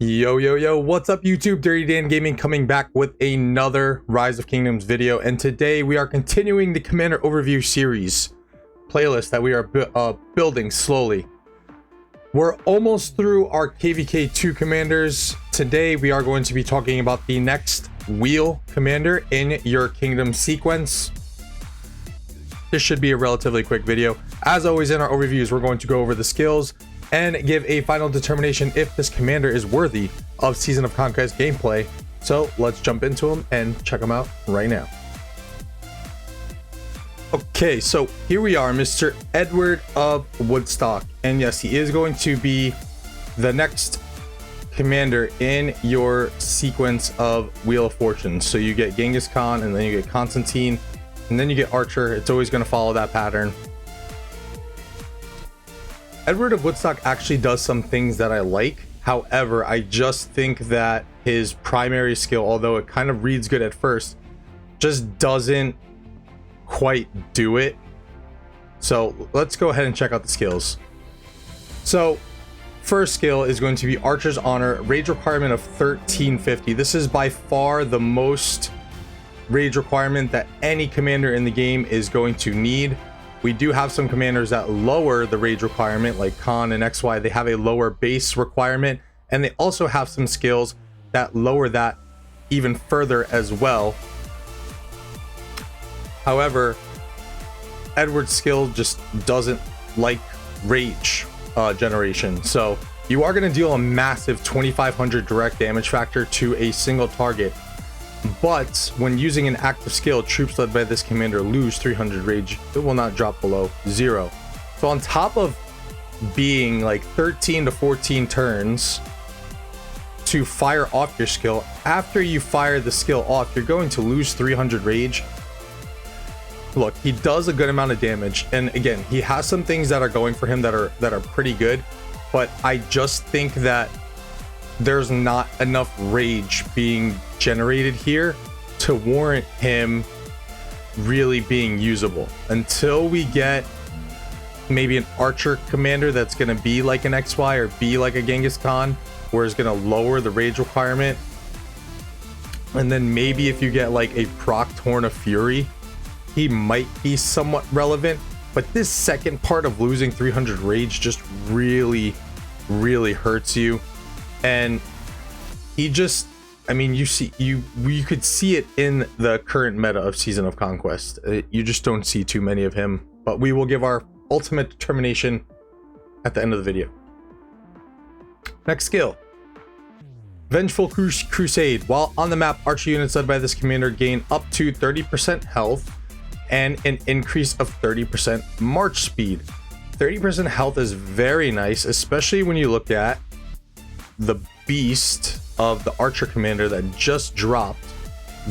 Yo, what's up YouTube? Dirty Dan Gaming coming back with another Rise of Kingdoms video, and today we are continuing the Commander Overview series playlist that we are building slowly. We're almost through our KVK 2 commanders. Today we are going to be talking about the next wheel commander in your kingdom sequence. This should be a relatively quick video. As always in our overviews, we're going to go over the skills and give a final determination if this commander is worthy of Season of Conquest gameplay. So let's jump into him and check him out right now. Okay, so here we are, Mr. Edward of Woodstock. And yes, he is going to be the next commander in your sequence of Wheel of Fortune. So you get Genghis Khan, and then you get Constantine, and then you get Archer. It's always going to follow that pattern. Edward of Woodstock actually does some things that I like. However, I just think that his primary skill, although it kind of reads good at first, just doesn't quite do it. So let's go ahead and check out the skills. So first skill is going to be Archer's Honor, rage requirement of 1350. This is by far the most rage requirement that any commander in the game is going to need. We do have some commanders that lower the rage requirement, like Khan and XY. They have a lower base requirement, and they also have some skills that lower that even further as well. However, Edward's skill just doesn't like rage generation. So you are going to deal a massive 2500 direct damage factor to a single target. But when using an active skill, troops led by this commander lose 300 rage. It will not drop below 0. So on top of being like 13 to 14 turns to fire off your skill, after you fire the skill off, you're going to lose 300 rage. Look, he does a good amount of damage, and again, he has some things that are going for him that are pretty good, but I just think that there's not enough rage being generated here to warrant him really being usable. Until we get maybe an Archer commander that's going to be like an XY or be like a Genghis Khan, where it's going to lower the rage requirement, and then maybe if you get like a proc Horn of Fury, he might be somewhat relevant. But this second part of losing 300 rage just really hurts you. And he just, I mean, you could see it in the current meta of Season of Conquest. You just don't see too many of him, but we will give our ultimate determination at the end of the video. Next skill, Vengeful Crusade. While on the map, Archer units led by this commander gain up to 30% health and an increase of 30% march speed. 30% health is very nice, especially when you look at the beast of the Archer commander that just dropped,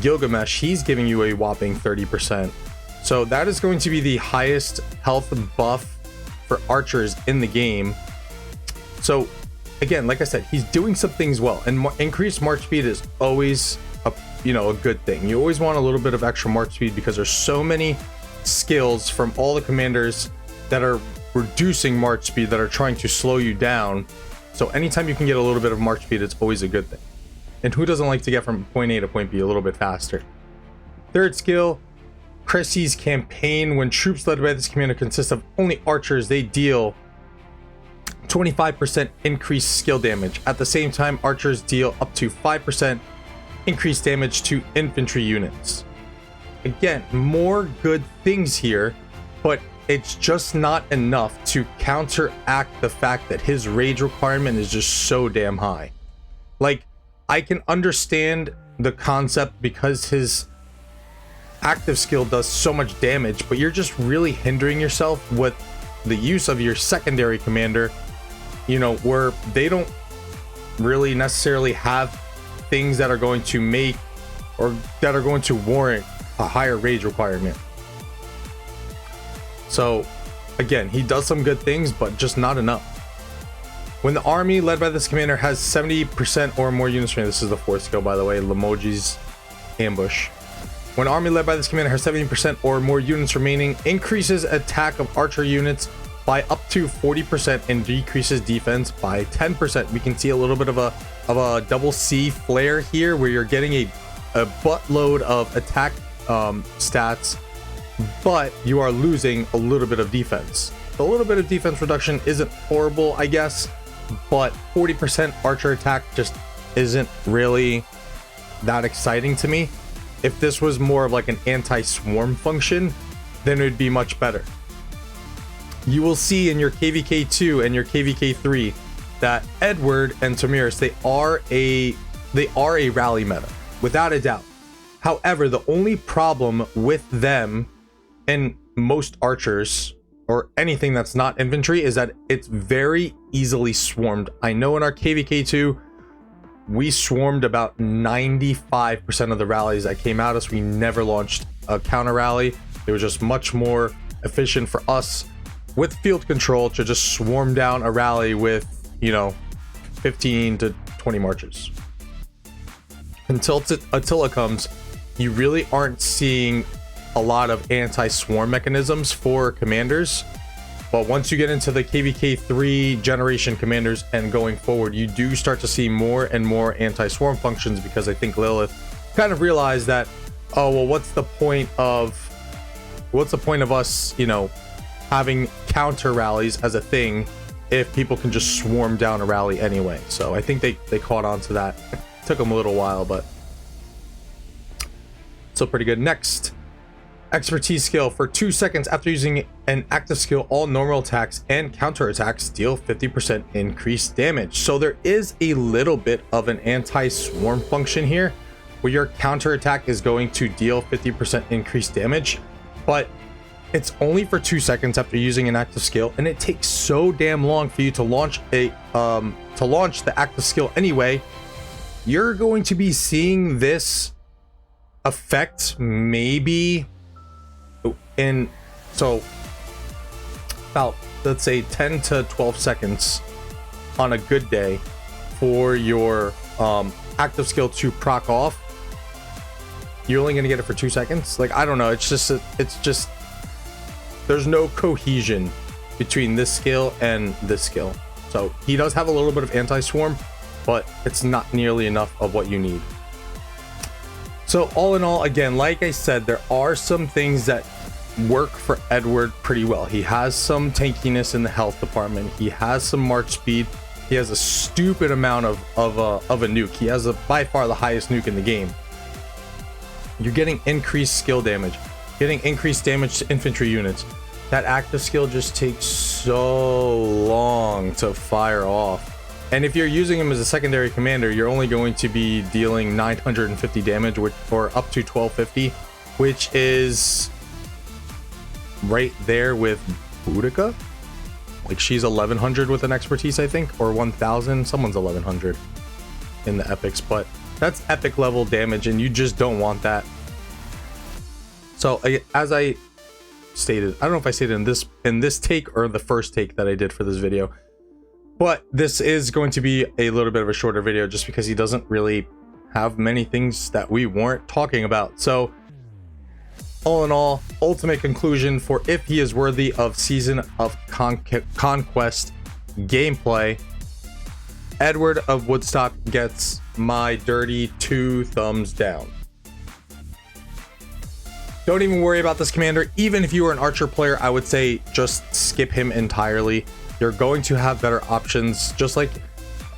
Gilgamesh. He's giving you a whopping 30%. So that is going to be the highest health buff for archers in the game. So again, like I said, he's doing some things well, and increased march speed is always a good thing. You always want a little bit of extra march speed because there's so many skills from all the commanders that are reducing march speed, that are trying to slow you down. So anytime you can get a little bit of march speed, it's always a good thing. And who doesn't like to get from point A to point B a little bit faster? Third skill, Crusade's Campaign. When troops led by this commander consist of only archers, they deal 25% increased skill damage. At the same time, archers deal up to 5% increased damage to infantry units. Again, more good things here, but it's just not enough to counteract the fact that his rage requirement is just so damn high. Like, I can understand the concept because his active skill does so much damage, but you're just really hindering yourself with the use of your secondary commander, where they don't really necessarily have things that are going to make or that are going to warrant a higher rage requirement. So again, he does some good things, but just not enough. When the army led by this commander has 70% or more units remaining, this is the fourth skill, by the way, Lemojis Ambush. When army led by this commander has 70% or more units remaining, increases attack of archer units by up to 40% and decreases defense by 10%. We can see a little bit of a double C flare here, where you're getting a buttload of attack stats, but you are losing a little bit of defense. A little bit of defense reduction isn't horrible, I guess, but 40% archer attack just isn't really that exciting to me. If this was more of like an anti-swarm function, then it would be much better. You will see in your KVK2 and your KVK3 that Edward and Tamiris, they are a rally meta, without a doubt. However, the only problem with them and most archers, or anything that's not infantry, is that it's very easily swarmed. I know in our KVK2, we swarmed about 95% of the rallies that came at us. We never launched a counter rally. It was just much more efficient for us with field control to just swarm down a rally with, 15 to 20 marchers. Until Attila comes, you really aren't seeing a lot of anti-swarm mechanisms for commanders. But once you get into the KVK3 generation commanders and going forward, you do start to see more and more anti-swarm functions, because I think Lilith kind of realized that, oh, well, what's the point of us, having counter rallies as a thing if people can just swarm down a rally anyway. So I think they caught on to that. It took them a little while, but still pretty good. Next, expertise skill. For 2 seconds after using an active skill, all normal attacks and counter attacks deal 50% increased damage. So there is a little bit of an anti-swarm function here, where your counter attack is going to deal 50% increased damage, but it's only for 2 seconds after using an active skill, and it takes so damn long for you to launch the active skill anyway. You're going to be seeing this effect maybe in about, let's say, 10 to 12 seconds on a good day for your active skill to proc off. You're only gonna get it for 2 seconds. Like, I don't know, it's just there's no cohesion between this skill and this skill. So he does have a little bit of anti-swarm, but it's not nearly enough of what you need. So all in all, again, like I said, there are some things that work for Edward pretty well. He has some tankiness in the health department. He has some march speed. He has a stupid amount of a nuke. He has by far the highest nuke in the game. You're getting increased skill damage, getting increased damage to infantry units. That active skill just takes so long to fire off. And if you're using him as a secondary commander, you're only going to be dealing 950 damage, or up to 1250, which is right there with Boudica. Like, she's 1100 with an expertise, I think, or 1000. Someone's 1100 in the epics, but that's epic level damage, and you just don't want that. So as I stated, I don't know if I stated in this take or the first take that I did for this video, but this is going to be a little bit of a shorter video, just because he doesn't really have many things that we weren't talking about. So all in all, ultimate conclusion for if he is worthy of Season of Conquest gameplay, Edward of Woodstock gets my dirty 2 thumbs down. Don't even worry about this commander. Even if you are an archer player, I would say just skip him entirely. You're going to have better options, just like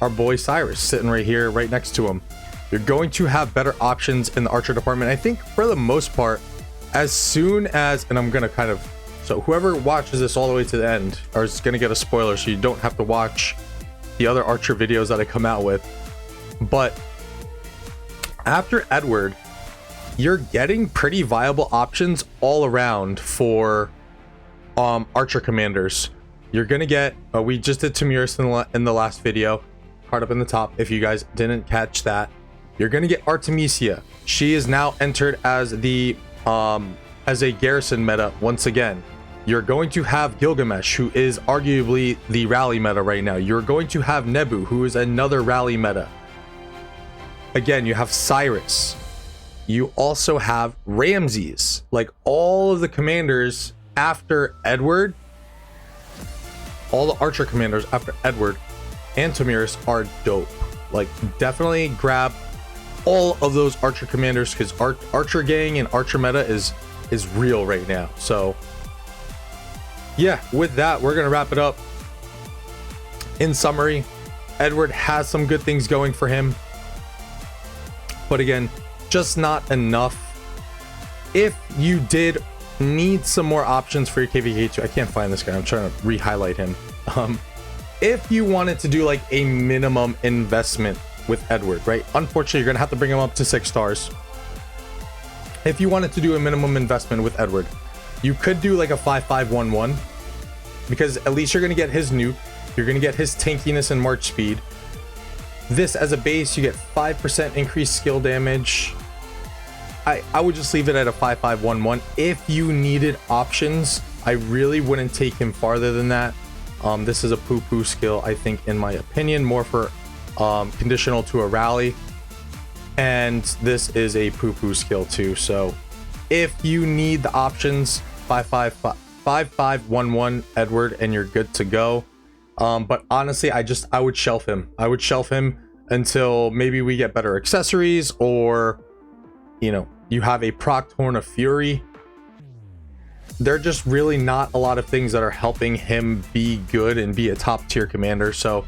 our boy Cyrus sitting right here, right next to him. You're going to have better options in the archer department. I think for the most part, as soon as, and I'm going to kind of, so whoever watches this all the way to the end is going to get a spoiler, so you don't have to watch the other archer videos that I come out with. But after Edward, you're getting pretty viable options all around for archer commanders. You're gonna get we just did Tamiris in the last video, card up in the top if you guys didn't catch that. You're gonna get Artemisia. She is now entered as the as a garrison meta once again. You're going to have Gilgamesh, who is arguably the rally meta right now. You're going to have Nebu, who is another rally meta. Again, you have Cyrus. You also have Ramses. Like, all of the commanders after Edward all the archer commanders after Edward and Tamiris are dope. Like, definitely grab all of those archer commanders, because archer gang and archer meta is real right now. So yeah, with that, we're gonna wrap it up. In summary, Edward has some good things going for him, but again, just not enough. If you did need some more options for your KVK2, I can't find this guy, I'm trying to re-highlight him. If you wanted to do like a minimum investment with Edward, right? Unfortunately, you're gonna have to bring him up to 6 stars. If you wanted to do a minimum investment with Edward, you could do like a 5-5-1-1, because at least you're gonna get his nuke, you're gonna get his tankiness and march speed. This as a base, you get 5% increased skill damage. I would just leave it at a 5-5-1-1. If you needed options, I really wouldn't take him farther than that. This is a poo-poo skill, I think, in my opinion, more for conditional to a rally, and this is a poo-poo skill too. So if you need the options, 5-5-1-1 Edward, and you're good to go. But honestly, I would shelf him. I would shelf him until maybe we get better accessories, or you know, you have a proc Horn of Fury. There are just really not a lot of things that are helping him be good and be a top tier commander. So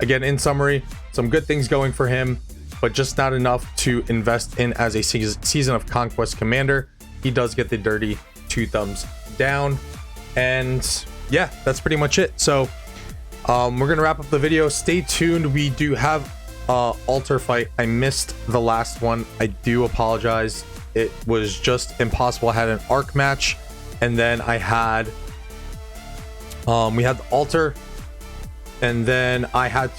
again, in summary, some good things going for him, but just not enough to invest in as a season of Conquest commander. He does get the dirty 2 thumbs down. And yeah, that's pretty much it. So we're gonna wrap up the video. Stay tuned. We do have altar fight. I missed the last one. I do apologize. It was just impossible. I had an arc match, and then I had we had the altar, and then I had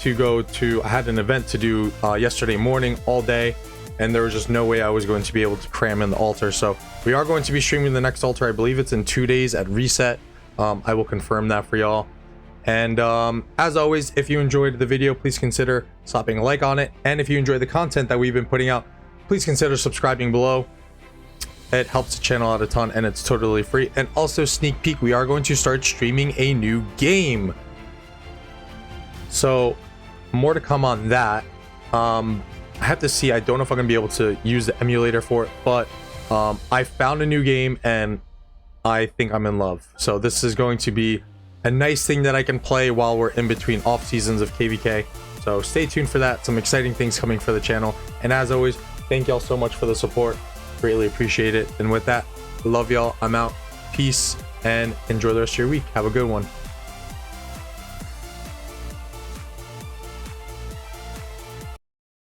an event to do yesterday morning all day, and there was just no way I was going to be able to cram in the altar. So we are going to be streaming the next altar. I believe it's in 2 days at reset. I will confirm that for y'all. And as always, if you enjoyed the video, please consider slapping a like on it, and if you enjoy the content that we've been putting out, please consider subscribing below. It helps the channel out a ton, and it's totally free. And also, sneak peek, we are going to start streaming a new game, so more to come on that. I have to see. I don't know if I'm gonna be able to use the emulator for it, but I found a new game and I think I'm in love. So this is going to be a nice thing that I can play while we're in between off seasons of KVK. So stay tuned for that. Some exciting things coming for the channel, and as always, thank y'all so much for the support. Greatly appreciate it. And with that, love y'all. I'm out. Peace, and enjoy the rest of your week. Have a good one.